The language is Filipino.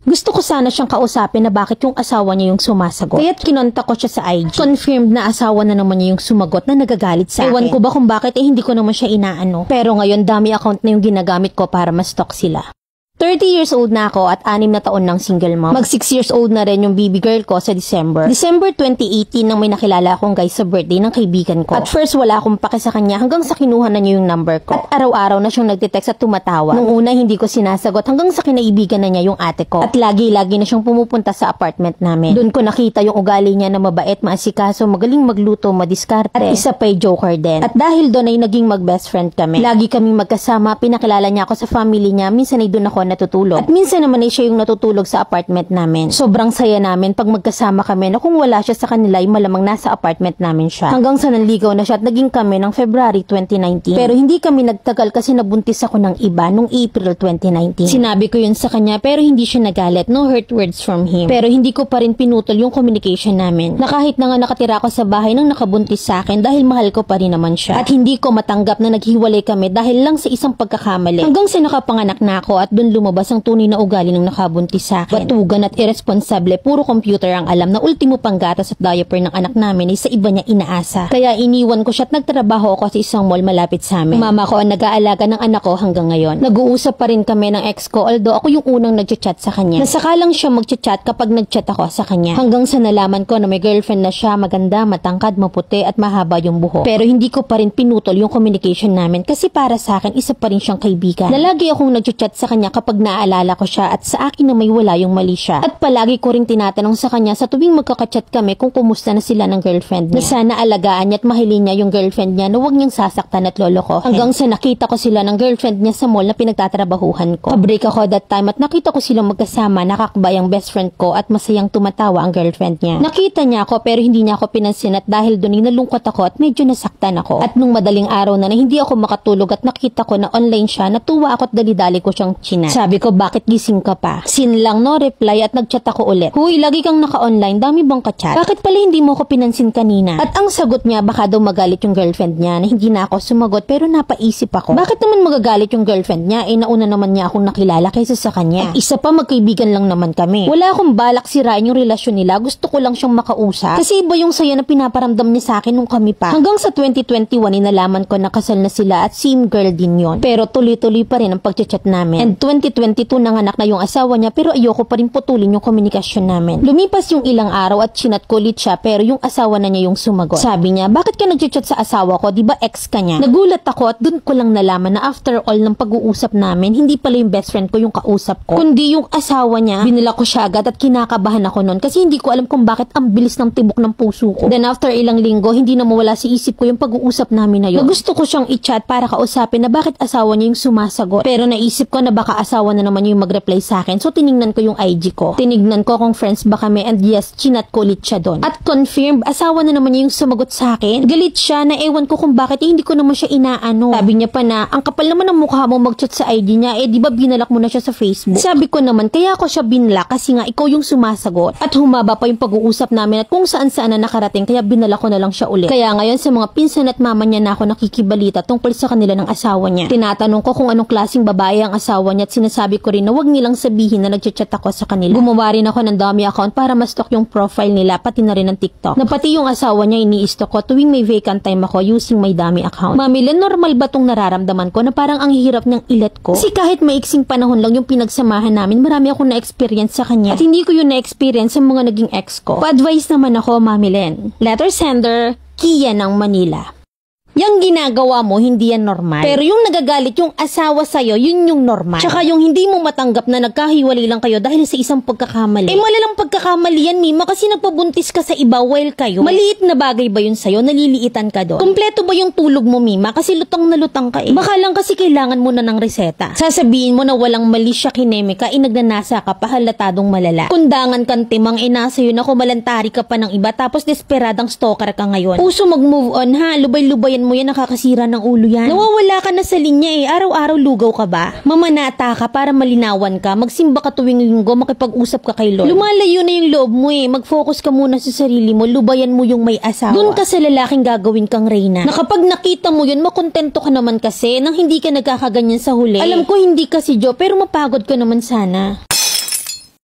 Gusto ko sana siyang kausapin na bakit yung asawa niya yung sumasagot. Kaya't kinontak ko siya sa IG. Confirmed na asawa na naman niya yung sumagot na nagagalit sa akin. Ewan ko ba kung bakit hindi ko naman siya inaano. Pero ngayon dami account na yung ginagamit ko para ma-stalk sila. 30 years old na ako at 6 na taon ng single mom. Mag 6 years old na rin yung baby girl ko sa December 2018 nang may nakilala akong guy sa birthday ng kaibigan ko. At first wala akong pake sa kanya hanggang sa kinuha na niya yung number ko. At araw-araw na siyang nagte-text at tumatawa. Nung una hindi ko sinasagot hanggang sa kinaibigan na niya yung ate ko. At lagi-lagi na siyang pumupunta sa apartment namin. Doon ko nakita yung ugali niya na mabait, maasikaso, magaling magluto, madiskarte. At isa pa'y joker din. At dahil doon ay naging mag-best friend kami. Lagi kaming magkasama, pinakilala niya ako sa family niya, minsan ay doon ako natutulog. At minsan naman ay siya yung natutulog sa apartment namin. Sobrang saya namin pag magkasama kami na kung wala siya sa kanila ay malamang nasa apartment namin siya. Hanggang sa nanligaw na siya at naging kami ng February 2019. Pero hindi kami nagtagal kasi nabuntis ako ng iba nung April 2019. Sinabi ko yun sa kanya pero hindi siya nagalit. No hurt words from him. Pero hindi ko pa rin pinutol yung communication namin. Na kahit na nga nakatira ako sa bahay nang nakabuntis sa akin dahil mahal ko pa rin naman siya. At hindi ko matanggap na naghiwalay kami dahil lang sa isang pagkakamali. Hanggang sa nakapanganak na ako at dun lumabas ang tunay na ugali ng nakabuntis sa akin. Batugan at irresponsable, puro computer ang alam na ultimo panggatas at diaper ng anak namin ay sa iba niya inaasa. Kaya iniwan ko siya at nagtrabaho ako sa isang mall malapit sa amin. Mama ko ang nag-aalaga ng anak ko hanggang ngayon. Nag-uusap pa rin kami ng ex ko although ako yung unang nag-chat sa kanya. Nasaka lang siya mag-chat kapag nag-chat ako sa kanya. Hanggang sa nalaman ko na may girlfriend na siya, maganda, matangkad, maputi at mahaba yung buhok. Pero hindi ko pa rin pinutol yung communication namin kasi para sa akin isa pa rin siyang kaibigan. Na lagi akong nag-chat sa kanya kapag naalala ko siya at sa akin na may wala yung mali siya. At palagi ko ring tinatanong sa kanya sa tuwing magkakachat kami kung kumusta na sila ng girlfriend niya. Na sana alagaan niya at mahalin niya yung girlfriend niya na huwag niyang sasaktan at lolokohin. Hanggang sa nakita ko sila ng girlfriend niya sa mall na pinagtatrabahuhan ko. Pabreak ako that time at nakita ko silang magkasama, nakakbay ang best friend ko at masayang tumatawa ang girlfriend niya. Nakita niya ako pero hindi niya ako pinansin at dahil doon nalungkot ako at medyo nasaktan ako. At nung madaling araw na hindi ako makatulog at nakita ko na online siya, natuwa ako at dali-dali ko siyang chinat. Sabi ko, bakit gising ka pa? Sin lang, no reply at nagchat ako ulit. Huy, lagi kang naka-online, dami bang ka-chat? Bakit pala hindi mo ako pinansin kanina? At ang sagot niya, baka daw magalit yung girlfriend niya na hindi na ako sumagot pero napaisip ako. Bakit naman magagalit yung girlfriend niya? Nauna naman niya akong nakilala kaysa sa kanya. At isa pa, magkaibigan lang naman kami. Wala akong balak sirain yung relasyon nila. Gusto ko lang siyang makausap. Kasi iba yung saya na pinaparamdam niya sa akin nung kami pa. Hanggang sa 2021, inalaman ko na kasal na sila at same girl din yon. Pero tuloy-tuloy pa rin ang pagchat namin. And 2022 nanganak na yung asawa niya pero ayoko pa rin putulin yung komunikasyon namin. Lumipas yung ilang araw at chinat ko ulit siya pero yung asawa na niya yung sumagot. Sabi niya, bakit ka nagchat sa asawa ko? Di ba ex ka niya? Nagulat ako at dun ko lang nalaman na after all ng pag-uusap namin, hindi pala yung best friend ko yung kausap ko, kundi yung asawa niya. Binila ko siya agad at kinakabahan ako nun kasi hindi ko alam kung bakit ang bilis ng tibok ng puso ko. Then after ilang linggo, hindi na mawala sa isip ko yung pag-uusap namin na yun. Na gusto ko siyang i-chat para kausapin na bakit asawa niya yung sumasagot. Pero naisip ko na baka asawa na naman yung mag-reply sa akin. So tinignan ko yung IG ko. Tinignan ko kung friends ba kami and yes, chinat ko ulit siya doon. At confirmed, asawa na naman niya yung sumagot sa akin. Galit siya na ewan ko kung bakit hindi ko naman siya inaano. Sabi niya pa na, ang kapal naman ng mukha mo mag-chat sa IG niya, di ba binalak mo na siya sa Facebook? Sabi ko naman, kaya ako siya binalak kasi nga ikaw yung sumasagot. At humaba pa yung pag-uusap namin at kung saan-saan na nakarating kaya binalak ko na lang siya ulit. Kaya ngayon sa mga pinsan at mama niya na ako nakikibalita tungkol sa kanila ng asawa niya. Tinatanong ko kung anong klaseng babae ang asawa niya at sinasabi ko rin na wag nilang sabihin na nagchat ako sa kanila. Gumawa rin ako ng dummy account para ma-stalk yung profile nila pati na rin ng TikTok. Na pati yung asawa niya ini-stalk ko tuwing may vacant time ako using my dummy account. Mamila, normal ba tong nararamdaman ko na parang ang hirap ng ilet ko? Kasi kahit maiksing panahon lang yung pinagsamahan namin, marami akong na-experience sa kanya. At hindi ko yun na-experience sa mga naging ex ko. Pa-advise naman ako, Mami Len. Letter sender, Kia ng Manila. Yang ginagawa mo, hindi yan normal. Pero yung nagagalit yung asawa sa'yo, yun yung normal. Tsaka yung hindi mo matanggap na nagkahiwalay lang kayo dahil sa isang pagkakamali. Malalang pagkakamali yan, Mima, kasi nagpabuntis ka sa iba while kayo. Maliit na bagay ba yun sa'yo? Naliliitan ka doon? Kompleto ba yung tulog mo, Mima? Kasi lutang na lutang ka eh. Baka lang kasi kailangan mo na ng reseta. Sasabihin mo na walang mali siya kinemika, nagnanasa ka pa, halatadong malala. Kundangan kang timang inasa yun ako, malantari ka pa ng iba, tapos desperadang stalker ka ngayon. Puso mag-move on ha, lubay-lubayan mo yan, nakakasira ng ulo yan. Nawawala ka na sa linya araw-araw lugaw ka ba? Mamanata ka para malinawan ka, magsimba ka tuwing linggo, makipag-usap ka kay Lord. Lumalayo na yung loob mo mag-focus ka muna sa sarili mo, lubayan mo yung may asawa. Doon ka sa lalaking gagawin kang reyna. Na kapag nakita mo yun, makontento ka naman kasi nang hindi ka nagkakaganyan sa huli. Alam ko hindi ka si Jo, pero mapagod ka naman sana.